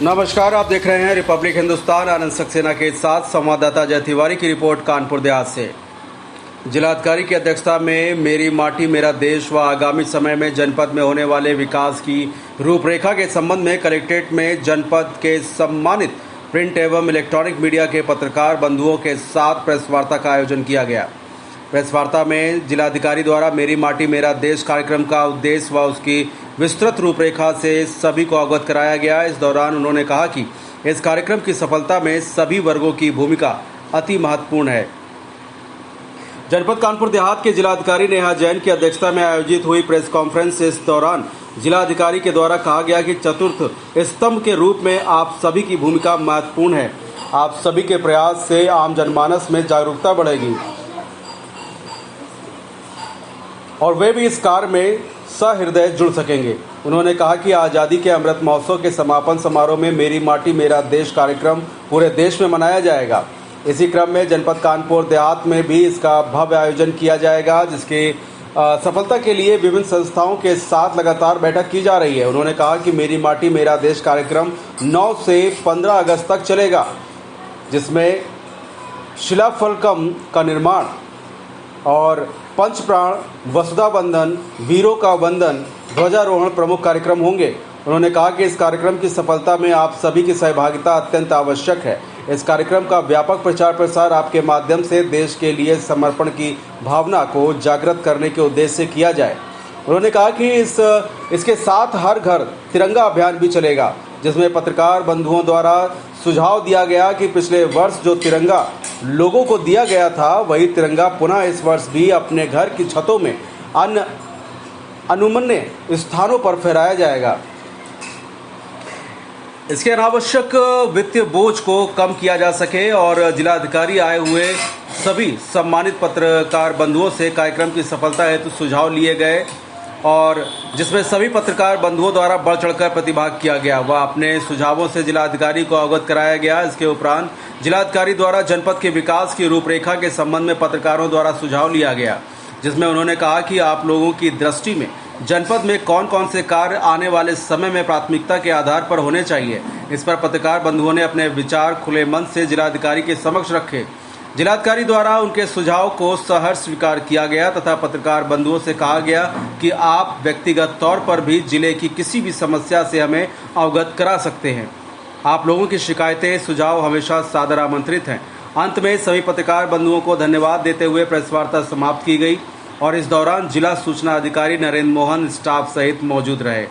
नमस्कार, आप देख रहे हैं रिपब्लिक हिंदुस्तान। आनंद सक्सेना के साथ संवाददाता जय तिवारी की रिपोर्ट कानपुर देहात से। जिलाधिकारी की अध्यक्षता में मेरी माटी मेरा देश व आगामी समय में जनपद में होने वाले विकास की रूपरेखा के संबंध में कलेक्ट्रेट में जनपद के सम्मानित प्रिंट एवं इलेक्ट्रॉनिक मीडिया के पत्रकार बंधुओं के साथ प्रेस वार्ता का आयोजन किया गया। प्रेस वार्ता में जिलाधिकारी द्वारा मेरी माटी मेरा देश कार्यक्रम का उद्देश्य व उसकी विस्तृत रूपरेखा से सभी को अवगत कराया गया। इस दौरान उन्होंने कहा कि इस कार्यक्रम की सफलता में सभी वर्गों की भूमिका अति महत्वपूर्ण है। जनपद कानपुर देहात के जिलाधिकारी नेहा जैन की अध्यक्षता में आयोजित हुई प्रेस कॉन्फ्रेंस। इस दौरान जिलाधिकारी के द्वारा कहा गया कि चतुर्थ स्तंभ के रूप में आप सभी की भूमिका महत्वपूर्ण है। आप सभी के प्रयास से आम जनमानस में जागरूकता बढ़ेगी और वे भी इस कार्य में सहृदय जुड़ सकेंगे। उन्होंने कहा कि आज़ादी के अमृत महोत्सव के समापन समारोह में मेरी माटी मेरा देश कार्यक्रम पूरे देश में मनाया जाएगा। इसी क्रम में जनपद कानपुर देहात में भी इसका भव्य आयोजन किया जाएगा, जिसके सफलता के लिए विभिन्न संस्थाओं के साथ लगातार बैठक की जा रही है। उन्होंने कहा कि मेरी माटी मेरा देश कार्यक्रम 9 से 15 अगस्त तक चलेगा, जिसमें शिलाफलकम का निर्माण और पंचप्राण, वसुधा बंधन, वीरों का वंदन, ध्वजारोहण प्रमुख कार्यक्रम होंगे। उन्होंने कहा कि इस कार्यक्रम की सफलता में आप सभी की सहभागिता अत्यंत आवश्यक है। इस कार्यक्रम का व्यापक प्रचार प्रसार आपके माध्यम से देश के लिए समर्पण की भावना को जागृत करने के उद्देश्य से किया जाए। उन्होंने कहा कि इसके साथ हर घर तिरंगा अभियान भी चलेगा, जिसमें पत्रकार बंधुओं द्वारा सुझाव दिया गया कि पिछले वर्ष जो तिरंगा लोगों को दिया गया था, वही तिरंगा पुनः इस वर्ष भी अपने घर की छतों में अन्य अनुमन्य स्थानों पर फहराया जाएगा। इसके अनावश्यक वित्तीय बोझ को कम किया जा सके और जिलाधिकारी आए हुए सभी सम्मानित पत्रकार बंधुओं से कार्यक्रम की सफलता हेतु सुझाव लिए गए और जिसमें सभी पत्रकार बंधुओं द्वारा बढ़ चढ़कर प्रतिभाग किया गया व अपने सुझावों से जिलाधिकारी को अवगत कराया गया। इसके उपरांत जिलाधिकारी द्वारा जनपद के विकास की रूपरेखा के संबंध में पत्रकारों द्वारा सुझाव लिया गया, जिसमें उन्होंने कहा कि आप लोगों की दृष्टि में जनपद में कौन कौन से कार्य आने वाले समय में प्राथमिकता के आधार पर होने चाहिए। इस पर पत्रकार बंधुओं ने अपने विचार खुले मन से जिलाधिकारी के समक्ष रखे। जिलाधिकारी द्वारा उनके सुझाव को सहर्ष स्वीकार किया गया तथा पत्रकार बंधुओं से कहा गया कि आप व्यक्तिगत तौर पर भी जिले की किसी भी समस्या से हमें अवगत करा सकते हैं। आप लोगों की शिकायतें सुझाव हमेशा सादर आमंत्रित हैं। अंत में सभी पत्रकार बंधुओं को धन्यवाद देते हुए प्रेस वार्ता समाप्त की गई और इस दौरान जिला सूचना अधिकारी नरेंद्र मोहन स्टाफ सहित मौजूद रहे।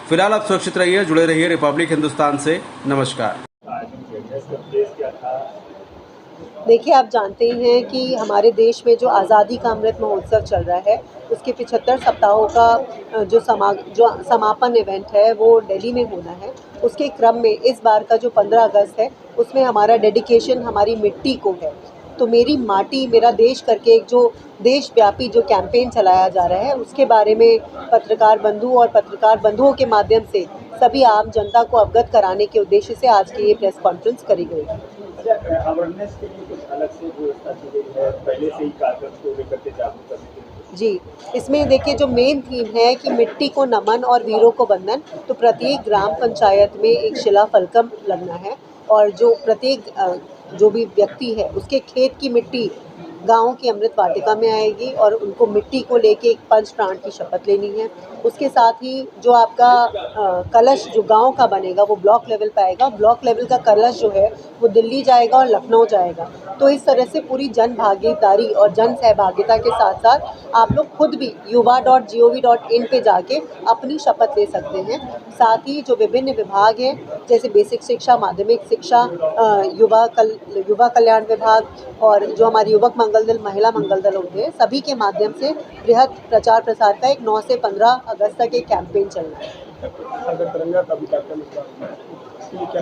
फिलहाल आप सुरक्षित रहिए, जुड़े रहिए रिपब्लिक हिंदुस्तान से। नमस्कार। देखिए, आप जानते हैं कि हमारे देश में जो आज़ादी का अमृत महोत्सव चल रहा है, उसके 75 सप्ताहों का जो समापन इवेंट है वो दिल्ली में होना है। उसके क्रम में इस बार का जो 15 अगस्त है, उसमें हमारा डेडिकेशन हमारी मिट्टी को है। तो मेरी माटी मेरा देश करके एक जो देशव्यापी जो कैंपेन चलाया जा रहा है, उसके बारे में पत्रकार बंधु और पत्रकार बंधुओं के माध्यम से सभी आम जनता को अवगत कराने के उद्देश्य से आज की ये प्रेस कॉन्फ्रेंस करी गई है। अवेयरनेस के लिए कुछ अलग से व्यवस्था की गई है, पहले से ही कार्यक्रम को लेकर के जागरूक करने के लिए? जी, इसमें देखिए जो मेन थीम है कि मिट्टी को नमन और वीरों को वंदन, तो प्रत्येक ग्राम पंचायत में एक शिलाफलकम लगना है और जो प्रत्येक जो भी व्यक्ति है उसके खेत की मिट्टी गाँव की अमृत वाटिका में आएगी और उनको मिट्टी को लेके एक पंच प्राण की शपथ लेनी है। उसके साथ ही जो आपका कलश जो गांव का बनेगा वो ब्लॉक लेवल पे आएगा। ब्लॉक लेवल का कलश जो है वो दिल्ली जाएगा और लखनऊ जाएगा। तो इस तरह से पूरी जन भागीदारी और जन सहभागिता के साथ साथ आप लोग खुद भी yuva.gov.in पे जाके अपनी शपथ ले सकते हैं। साथ ही जो विभिन्न विभाग हैं जैसे बेसिक शिक्षा, माध्यमिक शिक्षा, युवा कल्याण विभाग और जो हमारे युवक मंगल दल, महिला मंगल दल होते हैं, सभी के माध्यम से बृहद प्रचार प्रसार का एक 9 से 15 अगस्त तक एक कैंपेन चल रहा है।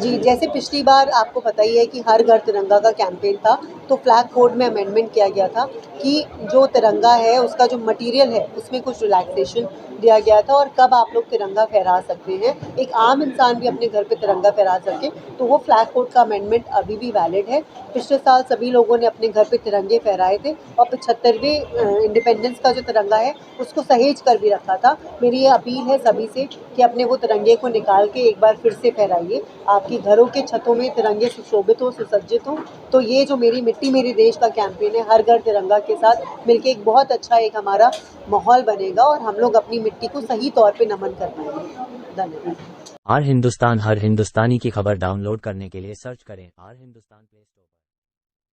जी, जैसे पिछली बार आपको पता ही है कि हर घर तिरंगा का कैंपेन था, तो फ्लैग कोड में अमेंडमेंट किया गया था कि जो तिरंगा है उसका जो मटेरियल है उसमें कुछ रिलैक्सेशन दिया गया था और कब आप लोग तिरंगा फहरा सकते हैं, एक आम इंसान भी अपने घर पे तिरंगा फहरा सके, तो वो फ्लैग कोड का अमेंडमेंट अभी भी वैलिड है। पिछले साल सभी लोगों ने अपने घर पे तिरंगे फहराए थे और 75वें इंडिपेंडेंस का जो तिरंगा है उसको सहेज कर भी रखा था। मेरी ये अपील है सभी से कि अपने वो तिरंगे को निकाल के एक बार फिर से फहराइए। आपके घरों के छतों में तिरंगे सुशोभित हो, सुसज्जित हो। तो ये जो मेरी मिट्टी मेरे देश का कैंपेन है, हर घर तिरंगा के साथ मिलके एक बहुत अच्छा एक हमारा माहौल बनेगा और हम लोग अपनी मिट्टी को सही तौर पे नमन कर पाएंगे। धन्यवाद। आर हिंदुस्तान हर हिंदुस्तानी की खबर डाउनलोड करने के लिए सर्च करें आर हिंदुस्तान प्ले स्टोर।